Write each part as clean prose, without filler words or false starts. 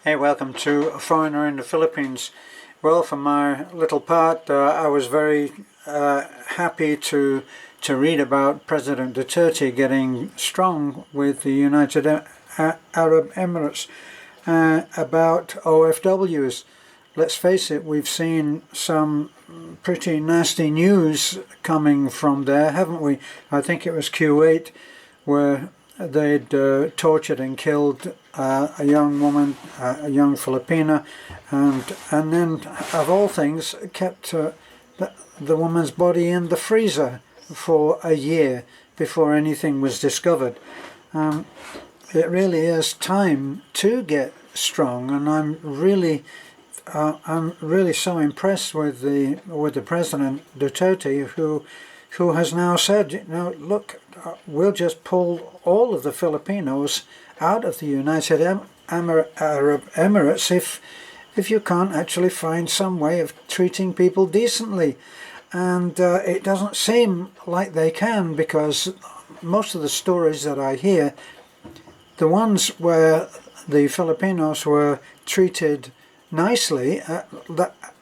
Hey, welcome to A Foreigner in the Philippines. Well, for my little part, I was very happy to read about President Duterte getting strong with the United Arab Emirates about OFWs. Let's face it, we've seen some pretty nasty news coming from there, haven't we? I think it was Q8 where they'd tortured and killed a young woman, a young Filipina, and then, of all things, kept the woman's body in the freezer for a year before anything was discovered. It really is time to get strong, and I'm really so impressed with the President Duterte, who has now said, look, we'll just pull all of the Filipinos out of the United Arab Emirates if you can't actually find some way of treating people decently. And it doesn't seem like they can, because most of the stories that I hear, the ones where the Filipinos were treated nicely,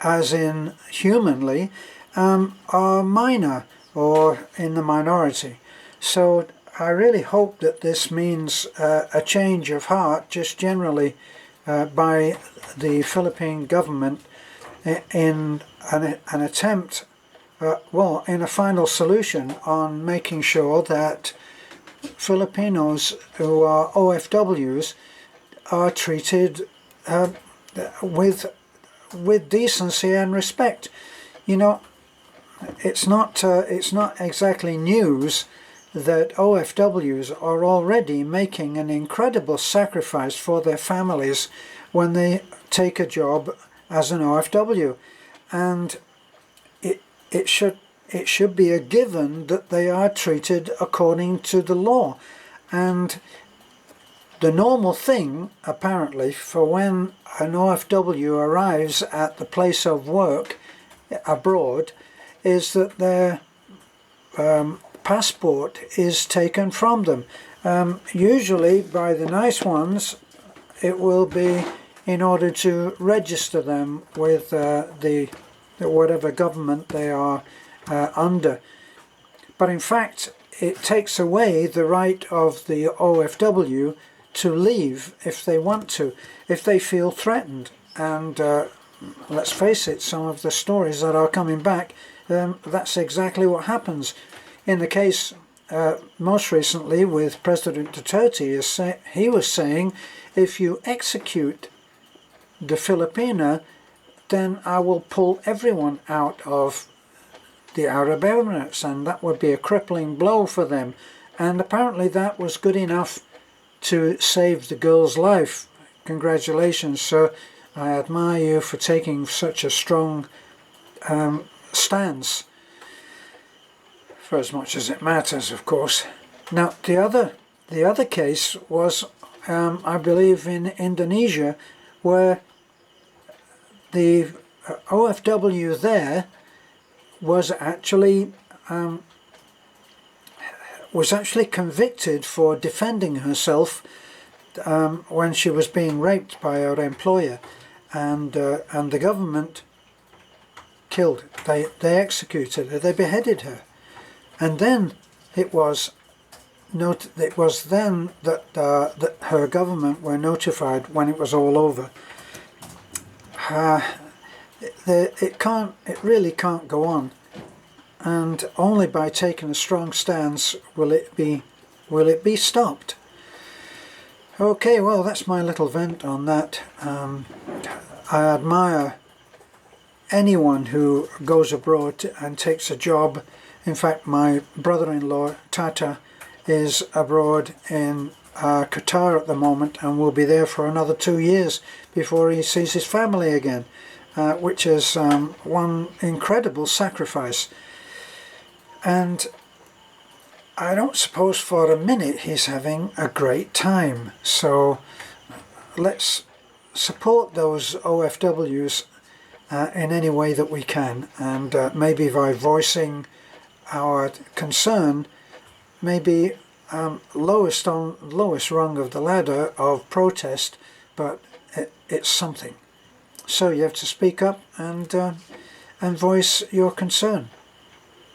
as in humanly, are minor or in the minority. So I really hope that this means a change of heart just generally by the Philippine government in an attempt, in a final solution on making sure that Filipinos who are OFWs are treated with decency and respect. It's not exactly news that OFWs are already making an incredible sacrifice for their families when they take a job as an OFW, and it should be a given that they are treated according to the law. And the normal thing, apparently, for when an OFW arrives at the place of work abroad is that their passport is taken from them. Usually by the nice ones it will be in order to register them with the whatever government they are under. But in fact it takes away the right of the OFW to leave if they want to, if they feel threatened. And let's face it, some of the stories that are coming back, that's exactly what happens. In the case most recently with President Duterte, he was saying, if you execute the Filipina, then I will pull everyone out of the Arab Emirates, and that would be a crippling blow for them. And apparently that was good enough to save the girl's life. Congratulations, sir. I admire you for taking such a strong stance, for as much as it matters, of course. Now, the other case was, I believe, in Indonesia, where the OFW there was actually convicted for defending herself when she was being raped by her employer, and the government killed her. They executed her. They beheaded her. And then it was then that her government were notified when it was all over. It really can't go on, and only by taking a strong stance will it be stopped. Okay, well, that's my little vent on that. I admire anyone who goes abroad and takes a job. In fact, my brother-in-law, Tata, is abroad in Qatar at the moment and will be there for another 2 years before he sees his family again, which is one incredible sacrifice. And I don't suppose for a minute he's having a great time. So let's support those OFWs in any way that we can, and maybe by voicing our concern, maybe lowest rung of the ladder of protest, but it's something. So you have to speak up and voice your concern.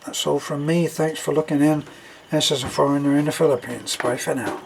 That's all from me. Thanks for looking in. This is a foreigner in the Philippines. Bye for now.